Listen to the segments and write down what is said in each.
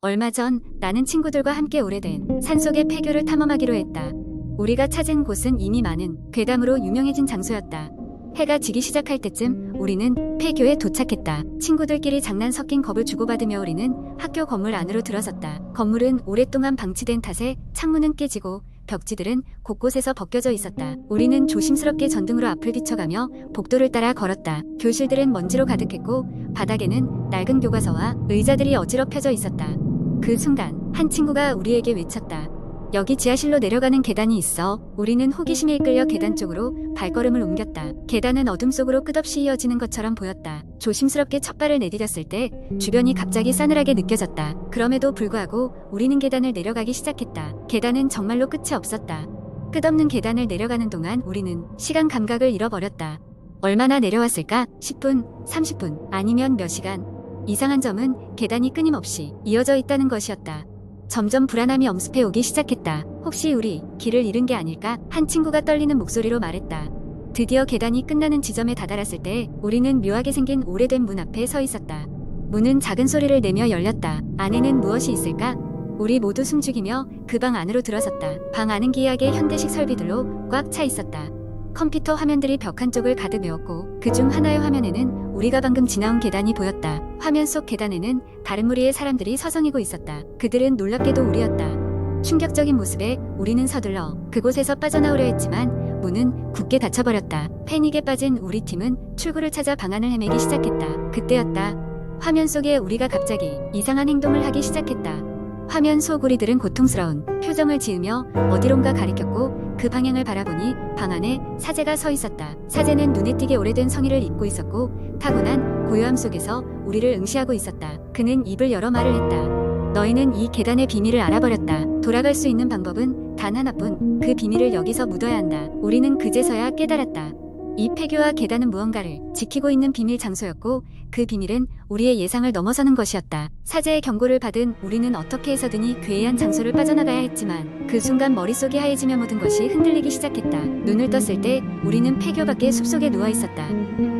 얼마 전 나는 친구들과 함께 오래된 산속의 폐교를 탐험하기로 했다. 우리가 찾은 곳은 이미 많은 괴담으로 유명해진 장소였다. 해가 지기 시작할 때쯤 우리는 폐교에 도착했다. 친구들끼리 장난 섞인 겁을 주고받으며 우리는 학교 건물 안으로 들어섰다. 건물은 오랫동안 방치된 탓에 창문은 깨지고 벽지들은 곳곳에서 벗겨져 있었다. 우리는 조심스럽게 전등으로 앞을 비춰가며 복도를 따라 걸었다. 교실들은 먼지로 가득했고 바닥에는 낡은 교과서와 의자들이 어지럽혀져 있었다. 그 순간 한 친구가 우리에게 외쳤다. 여기 지하실로 내려가는 계단이 있어. 우리는 호기심에 이끌려 계단 쪽으로 발걸음을 옮겼다. 계단은 어둠 속으로 끝없이 이어지는 것처럼 보였다. 조심스럽게 첫 발을 내디뎠을 때 주변이 갑자기 싸늘하게 느껴졌다. 그럼에도 불구하고 우리는 계단을 내려가기 시작했다. 계단은 정말로 끝이 없었다. 끝없는 계단을 내려가는 동안 우리는 시간 감각을 잃어버렸다. 얼마나 내려왔을까? 10분, 30분, 아니면 몇 시간. 이상한 점은 계단이 끊임없이 이어져 있다는 것이었다. 점점 불안함이 엄습해 오기 시작했다. 혹시 우리 길을 잃은 게 아닐까? 한 친구가 떨리는 목소리로 말했다. 드디어 계단이 끝나는 지점에 다다랐을 때 우리는 묘하게 생긴 오래된 문 앞에 서 있었다. 문은 작은 소리를 내며 열렸다. 안에는 무엇이 있을까? 우리 모두 숨죽이며 그 방 안으로 들어섰다. 방 안은 기이하게 현대식 설비들로 꽉 차 있었다. 컴퓨터 화면들이 벽 한쪽을 가득 메웠고 그중 하나의 화면에는 우리가 방금 지나온 계단이 보였다. 화면 속 계단에는 다른 무리의 사람들이 서성이고 있었다. 그들은 놀랍게도 우리였다. 충격적인 모습에 우리는 서둘러 그곳에서 빠져나오려 했지만 문은 굳게 닫혀버렸다. 패닉에 빠진 우리 팀은 출구를 찾아 방안을 헤매기 시작했다. 그때였다. 화면 속에 우리가 갑자기 이상한 행동을 하기 시작했다. 화면 속 우리들은 고통스러운 표정을 지으며 어디론가 가리켰고 그 방향을 바라보니 방 안에 사제가 서 있었다. 사제는 눈에 띄게 오래된 성의를 입고 있었고 타고난 고요함 속에서 우리를 응시하고 있었다. 그는 입을 열어 말을 했다. 너희는 이 계단의 비밀을 알아버렸다. 돌아갈 수 있는 방법은 단 하나뿐. 그 비밀을 여기서 묻어야 한다. 우리는 그제서야 깨달았다. 이 폐교와 계단은 무언가를 지키고 있는 비밀 장소였고 그 비밀은 우리의 예상을 넘어서는 것이었다. 사제의 경고를 받은 우리는 어떻게 해서든지 괴이한 장소를 빠져나가야 했지만 그 순간 머릿속이 하얘지며 모든 것이 흔들리기 시작했다. 눈을 떴을 때 우리는 폐교 밖의 숲속에 누워있었다.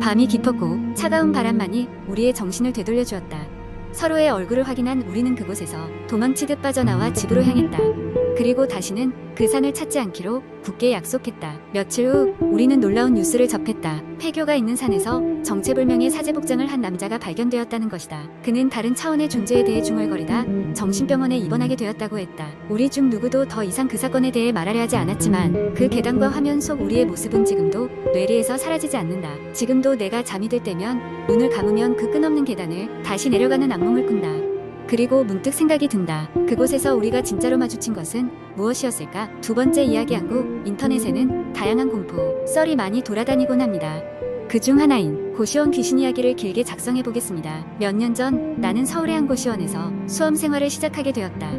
밤이 깊었고 차가운 바람만이 우리의 정신을 되돌려주었다. 서로의 얼굴을 확인한 우리는 그곳에서 도망치듯 빠져나와 집으로 향했다. 그리고 다시는 그 산을 찾지 않기로 굳게 약속했다. 며칠 후 우리는 놀라운 뉴스를 접했다. 폐교가 있는 산에서 정체불명의 사제 복장을 한 남자가 발견되었다는 것이다. 그는 다른 차원의 존재에 대해 중얼거리다 정신병원에 입원하게 되었다고 했다. 우리 중 누구도 더 이상 그 사건에 대해 말하려 하지 않았지만 그 계단과 화면 속 우리의 모습은 지금도 뇌리에서 사라지지 않는다. 지금도 내가 잠이 들 때면 눈을 감으면 그 끝없는 계단을 다시 내려가는 악몽을 꾼다. 그리고 문득 생각이 든다. 그곳에서 우리가 진짜로 마주친 것은 무엇이었을까? 두 번째 이야기 한국 인터넷에는 다양한 공포, 썰이 많이 돌아다니곤 합니다. 그 중 하나인 고시원 귀신 이야기를 길게 작성해 보겠습니다. 몇 년 전 나는 서울의 한 고시원에서 수험 생활을 시작하게 되었다.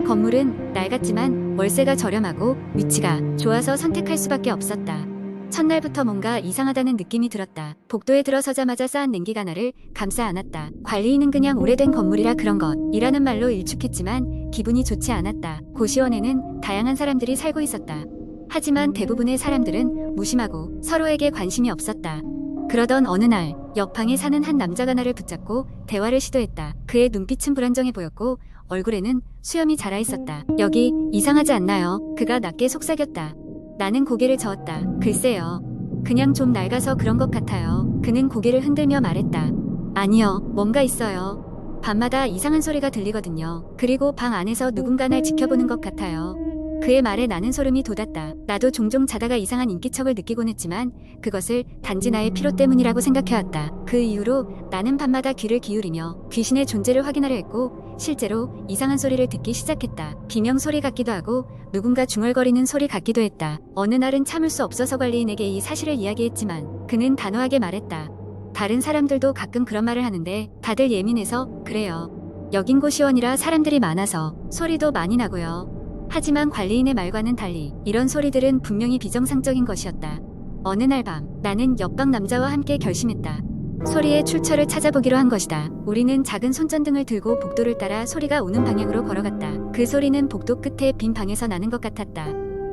건물은 낡았지만 월세가 저렴하고 위치가 좋아서 선택할 수밖에 없었다. 첫날부터 뭔가 이상하다는 느낌이 들었다. 복도에 들어서자마자 쌓은 냉기가 나를 감싸 안았다. 관리인은 그냥 오래된 건물이라 그런 것이라는 말로 일축했지만 기분이 좋지 않았다. 고시원에는 다양한 사람들이 살고 있었다. 하지만 대부분의 사람들은 무심하고 서로에게 관심이 없었다. 그러던 어느 날 옆방에 사는 한 남자가 나를 붙잡고 대화를 시도했다. 그의 눈빛은 불안정해 보였고 얼굴에는 수염이 자라 있었다. 여기 이상하지 않나요? 그가 낮게 속삭였다. 나는 고개를 저었다. 글쎄요. 그냥 좀 낡아서 그런 것 같아요. 그는 고개를 흔들며 말했다. 아니요, 뭔가 있어요. 밤마다 이상한 소리가 들리거든요. 그리고 방 안에서 누군가 날 지켜보는 것 같아요. 그의 말에 나는 소름이 돋았다. 나도 종종 자다가 이상한 인기척을 느끼곤 했지만 그것을 단지 나의 피로 때문이라고 생각해왔다. 그 이후로 나는 밤마다 귀를 기울이며 귀신의 존재를 확인하려 했고 실제로 이상한 소리를 듣기 시작했다. 비명 소리 같기도 하고 누군가 중얼거리는 소리 같기도 했다. 어느 날은 참을 수 없어서 관리인에게 이 사실을 이야기했지만 그는 단호하게 말했다. 다른 사람들도 가끔 그런 말을 하는데 다들 예민해서 그래요. 여긴 고시원이라 사람들이 많아서 소리도 많이 나고요. 하지만 관리인의 말과는 달리 이런 소리들은 분명히 비정상적인 것이었다. 어느 날 밤 나는 옆방 남자와 함께 결심했다. 소리의 출처를 찾아보기로 한 것이다. 우리는 작은 손전등을 들고 복도를 따라 소리가 오는 방향으로 걸어갔다. 그 소리는 복도 끝에 빈 방에서 나는 것 같았다.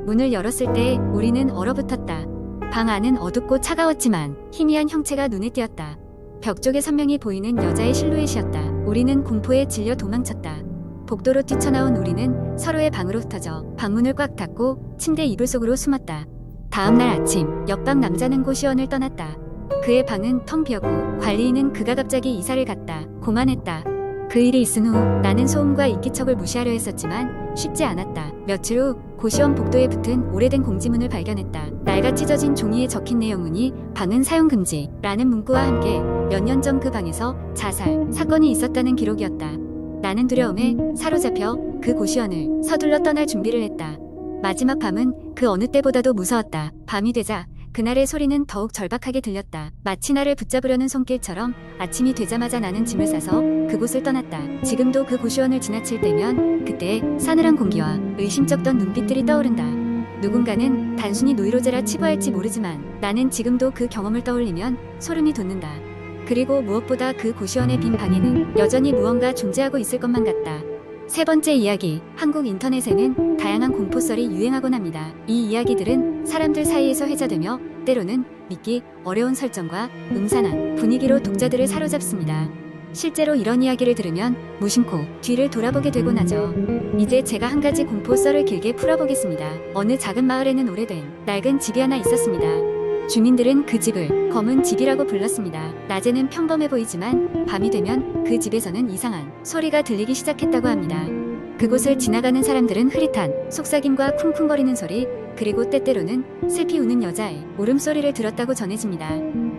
문을 열었을 때 우리는 얼어붙었다. 방 안은 어둡고 차가웠지만 희미한 형체가 눈에 띄었다. 벽 쪽에 선명히 보이는 여자의 실루엣이었다. 우리는 공포에 질려 도망쳤다. 복도로 뛰쳐나온 우리는 서로의 방으로 흩어져 방문을 꽉 닫고 침대 이불 속으로 숨었다. 다음날 아침 옆방 남자는 고시원을 떠났다. 그의 방은 텅 비었고 관리인은 그가 갑자기 이사를 갔다 고만했다. 그 일이 있은 후 나는 소음과 인기척을 무시하려 했었지만 쉽지 않았다. 며칠 후 고시원 복도에 붙은 오래된 공지문을 발견했다. 낡아 찢어진 종이에 적힌 내용은이 방은 사용 금지라는 문구와 함께 몇 년 전 그 방에서 자살 사건이 있었다는 기록이었다. 나는 두려움에 사로잡혀 그 고시원을 서둘러 떠날 준비를 했다. 마지막 밤은 그 어느 때보다도 무서웠다. 밤이 되자 그날의 소리는 더욱 절박하게 들렸다. 마치 나를 붙잡으려는 손길처럼 아침이 되자마자 나는 짐을 싸서 그곳을 떠났다. 지금도 그 고시원을 지나칠 때면 그때의 싸늘한 공기와 의심쩍던 눈빛들이 떠오른다. 누군가는 단순히 노이로제라 치부할지 모르지만 나는 지금도 그 경험을 떠올리면 소름이 돋는다. 그리고 무엇보다 그 고시원의 빈 방에는 여전히 무언가 존재하고 있을 것만 같다. 세 번째 이야기, 한국 인터넷에는 다양한 공포썰이 유행하곤 합니다. 이 이야기들은 사람들 사이에서 회자되며 때로는 믿기 어려운 설정과 음산한 분위기로 독자들을 사로잡습니다. 실제로 이런 이야기를 들으면 무심코 뒤를 돌아보게 되곤 하죠. 이제 제가 한 가지 공포썰을 길게 풀어보겠습니다. 어느 작은 마을에는 오래된 낡은 집이 하나 있었습니다. 주민들은 그 집을 검은 집이라고 불렀습니다. 낮에는 평범해 보이지만 밤이 되면 그 집에서는 이상한 소리가 들리기 시작했다고 합니다. 그곳을 지나가는 사람들은 흐릿한 속삭임과 쿵쿵거리는 소리, 그리고 때때로는 슬피 우는 여자의 울음소리를 들었다고 전해집니다.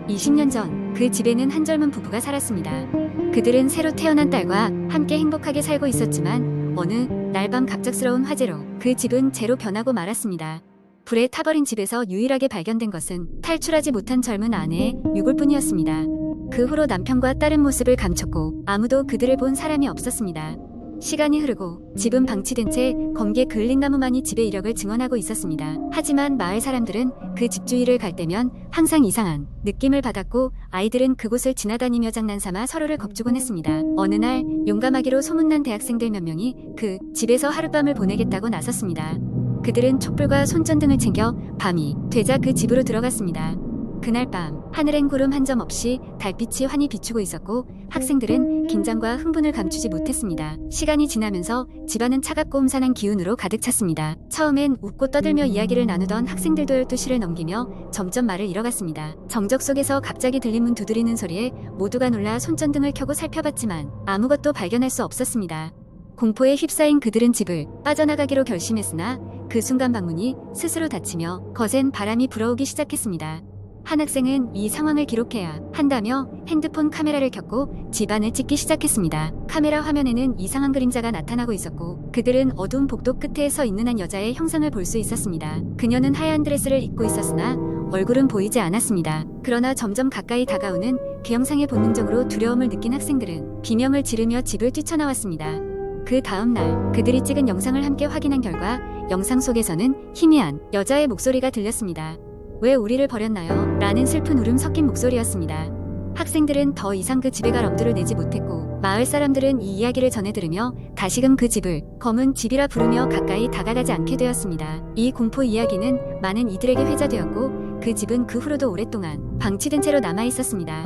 20년 전 그 집에는 한 젊은 부부가 살았습니다. 그들은 새로 태어난 딸과 함께 행복하게 살고 있었지만 어느 날 밤 갑작스러운 화재로 그 집은 재로 변하고 말았습니다. 불에 타버린 집에서 유일하게 발견된 것은 탈출하지 못한 젊은 아내의 유골뿐이었습니다. 그 후로 남편과 딸의 모습을 감췄고 아무도 그들을 본 사람이 없었습니다. 시간이 흐르고 집은 방치된 채 검게 그을린 나무만이 집의 이력을 증언하고 있었습니다. 하지만 마을 사람들은 그 집 주위를 갈 때면 항상 이상한 느낌을 받았고 아이들은 그곳을 지나다니며 장난삼아 서로를 겁주곤 했습니다. 어느 날 용감하기로 소문난 대학생들 몇 명이 그 집에서 하룻밤을 보내겠다고 나섰습니다. 그들은 촛불과 손전등을 챙겨 밤이 되자 그 집으로 들어갔습니다. 그날 밤 하늘엔 구름 한 점 없이 달빛이 환히 비추고 있었고 학생들은 긴장과 흥분을 감추지 못했습니다. 시간이 지나면서 집안은 차갑고 음산한 기운으로 가득 찼습니다. 처음엔 웃고 떠들며 이야기를 나누던 학생들도 12시를 넘기며 점점 말을 잃어갔습니다. 정적 속에서 갑자기 들린 문 두드리는 소리에 모두가 놀라 손전등을 켜고 살펴봤지만 아무것도 발견할 수 없었습니다. 공포에 휩싸인 그들은 집을 빠져나가기로 결심했으나 그 순간 방문이 스스로 닫히며 거센 바람이 불어오기 시작했습니다. 한 학생은 이 상황을 기록해야 한다며 핸드폰 카메라를 켰고 집안을 찍기 시작했습니다. 카메라 화면에는 이상한 그림자가 나타나고 있었고 그들은 어두운 복도 끝에 서 있는 한 여자의 형상을 볼 수 있었습니다. 그녀는 하얀 드레스를 입고 있었으나 얼굴은 보이지 않았습니다. 그러나 점점 가까이 다가오는 그 형상에 본능적으로 두려움을 느낀 학생들은 비명을 지르며 집을 뛰쳐나왔습니다. 그 다음 날 그들이 찍은 영상을 함께 확인한 결과 영상 속에서는 희미한 여자의 목소리가 들렸습니다. 왜 우리를 버렸나요? 라는 슬픈 울음 섞인 목소리였습니다. 학생들은 더 이상 그 집에 갈 엄두를 내지 못했고 마을 사람들은 이 이야기를 전해 들으며 다시금 그 집을 검은 집이라 부르며 가까이 다가가지 않게 되었습니다. 이 공포 이야기는 많은 이들에게 회자되었고 그 집은 그 후로도 오랫동안 방치된 채로 남아 있었습니다.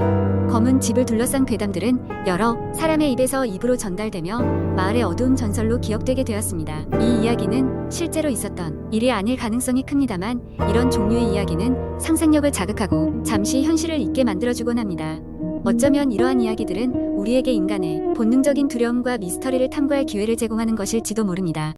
검은 집을 둘러싼 괴담들은 여러 사람의 입에서 입으로 전달되며 마을의 어두운 전설로 기억되게 되었습니다. 이 이야기는 실제로 있었던 일이 아닐 가능성이 큽니다만 이런 종류의 이야기는 상상력을 자극하고 잠시 현실을 잊게 만들어주곤 합니다. 어쩌면 이러한 이야기들은 우리에게 인간의 본능적인 두려움과 미스터리를 탐구할 기회를 제공하는 것일지도 모릅니다.